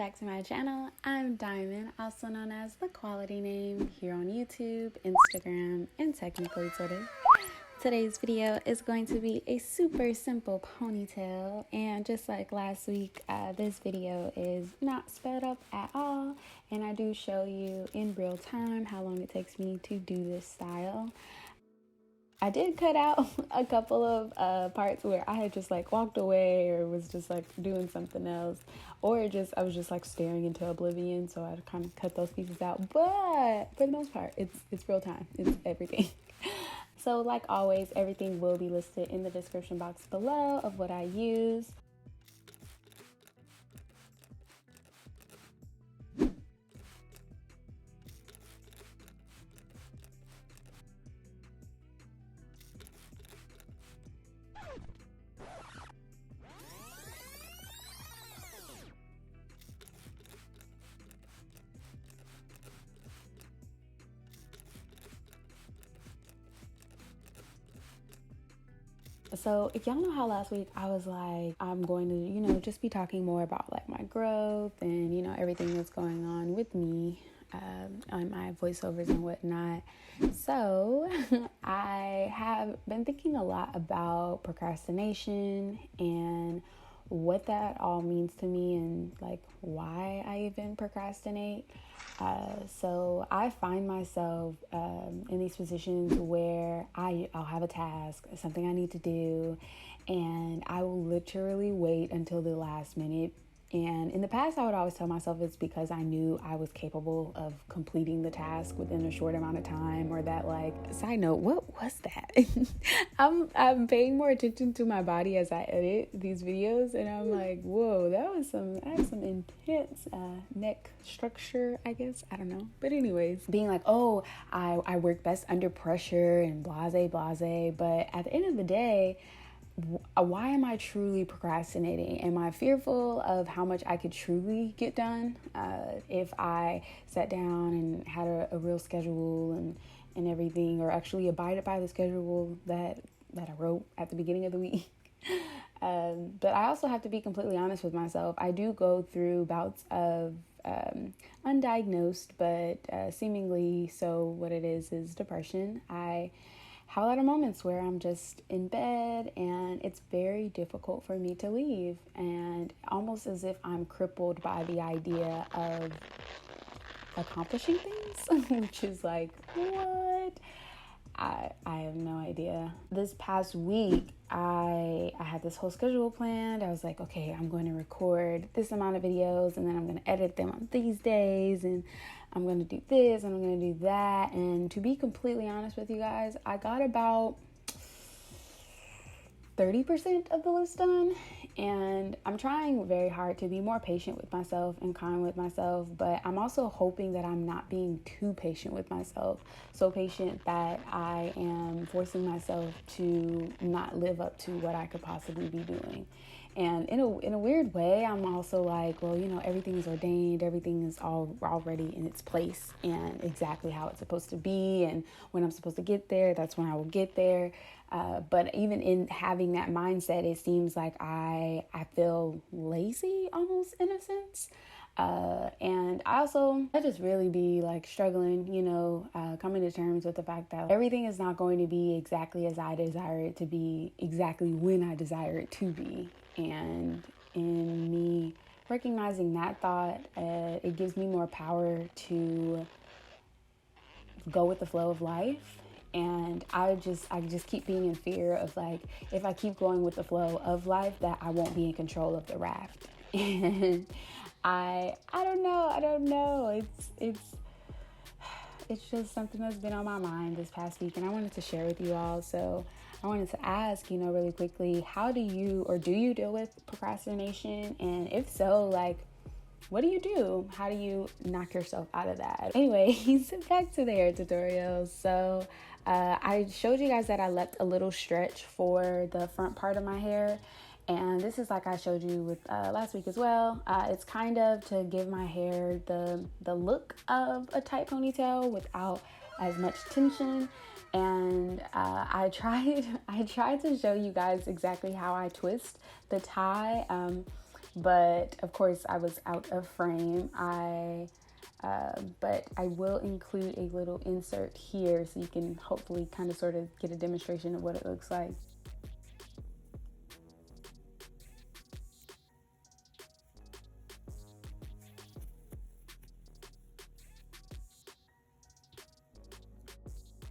back to my channel. I'm Diamond, also known as The Quality Name, here on YouTube, Instagram, and technically Twitter. Today's video is going to be a super simple ponytail, and just like last week, this video is not sped up at all, and I do show you in real time how long it takes me to do this style. I did cut out a couple of parts where I had just like walked away or was just like doing something else, or I was just like staring into oblivion, so I kind of cut those pieces out. But for the most part, it's real time. It's everything. So like always, everything will be listed in the description box below of what I use. So if y'all know how last week I was like, I'm going to, just be talking more about like my growth and, everything that's going on with me on my voiceovers and whatnot. So I have been thinking a lot about procrastination and what that all means to me and like why I even procrastinate. So I find myself in these positions where I'll have a task, something I need to do, and I will literally wait until the last minute. And in the past, I would always tell myself it's because I knew I was capable of completing the task within a short amount of time, or that, like, side note, what was that? I'm paying more attention to my body as I edit these videos, and I'm like, whoa, I have some intense neck structure, I guess. I don't know. But anyways, being like, oh, I work best under pressure and blase. But at the end of the day, why am I truly procrastinating? Am I fearful of how much I could truly get done if I sat down and had a real schedule and everything, or actually abided by the schedule that I wrote at the beginning of the week? But I also have to be completely honest with myself. I do go through bouts of undiagnosed, but seemingly so what it is depression. I have a lot of moments where I'm just in bed and it's very difficult for me to leave, and almost as if I'm crippled by the idea of accomplishing things, which is like, what? I have no idea. This past week, I had this whole schedule planned. I was like, okay, I'm going to record this amount of videos, and then I'm going to edit them on these days, and I'm going to do this, and I'm going to do that. And to be completely honest with you guys, I got about 30% of the list done, and I'm trying very hard to be more patient with myself and kind with myself, but I'm also hoping that I'm not being too patient with myself, so patient that I am forcing myself to not live up to what I could possibly be doing. And in a weird way, I'm also like, well, everything is ordained, everything is already in its place and exactly how it's supposed to be, and when I'm supposed to get there, that's when I will get there. But even in having that mindset, it seems like I feel lazy almost, in a sense. And I just really be like struggling, coming to terms with the fact that everything is not going to be exactly as I desire it to be, exactly when I desire it to be. And in me recognizing that thought, it gives me more power to go with the flow of life. And I just keep being in fear of, like, if I keep going with the flow of life, that I won't be in control of the raft. And I don't know. It's just something that's been on my mind this past week, and I wanted to share with you all. So I wanted to ask, really quickly, how do you deal with procrastination? And if so, like, what do you do? How do you knock yourself out of that? Anyways, back to the hair tutorial. So I showed you guys that I left a little stretch for the front part of my hair. And this is like I showed you with last week as well. It's kind of to give my hair the look of a tight ponytail without as much tension. And I tried to show you guys exactly how I twist the tie. but of course I was out of frame. But I will include a little insert here so you can hopefully kind of sort of get a demonstration of what it looks like.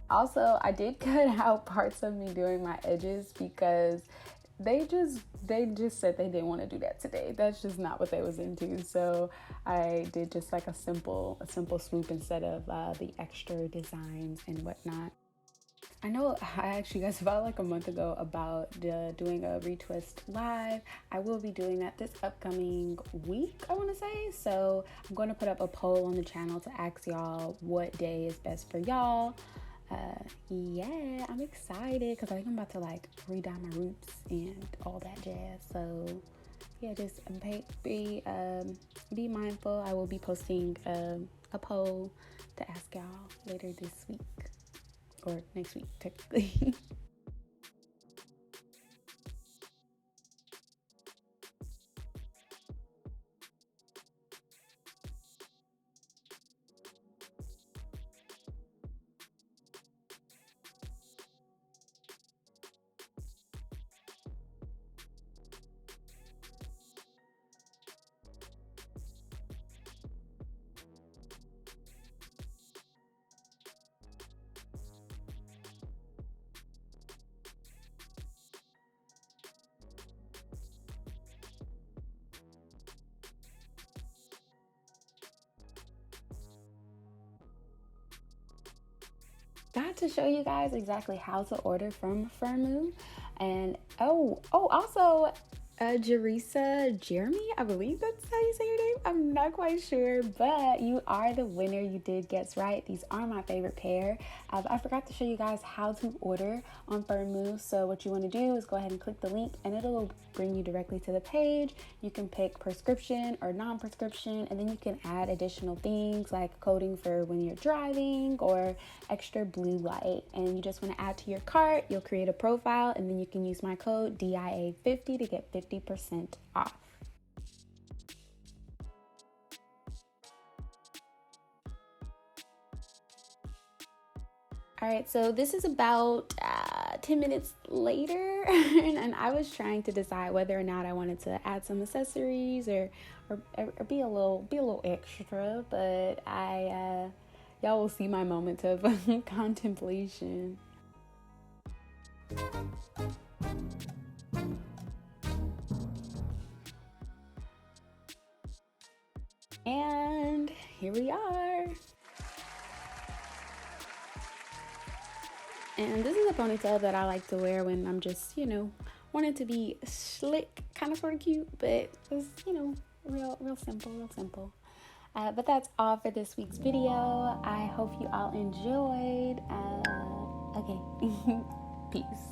Also, I did cut out parts of me doing my edges because they just said they didn't want to do that today. That's just not what they was into. So I did just like a simple swoop instead of the extra designs and whatnot. I know I asked you guys about like a month ago about doing a retwist live. I will be doing that this upcoming week, I want to say. So I'm going to put up a poll on the channel to ask y'all what day is best for y'all. Yeah, I'm excited because I think I'm about to like redye my roots and all that jazz. So yeah, just be mindful. I will be posting a poll to ask y'all later this week, or next week technically. Got to show you guys exactly how to order from Firmoo. And also Jeremy, I believe that's how you say your name. I'm not quite sure, but you are the winner. You did guess right. These are my favorite pair. I forgot to show you guys how to order on Firmoo. So what you want to do is go ahead and click the link and it'll bring you directly to the page. You can pick prescription or non-prescription, and then you can add additional things like coating for when you're driving or extra blue light. And you just want to add to your cart. You'll create a profile, and then you can use my code DIA50 to get 50% off. All right, so this is about 10 minutes later, and I was trying to decide whether or not I wanted to add some accessories or be a little extra, but y'all will see my moment of contemplation. And here we are. And this is a ponytail that I like to wear when I'm just, wanting to be slick, kind of sort of cute, but it's, real simple. But that's all for this week's video. I hope you all enjoyed. Okay, peace.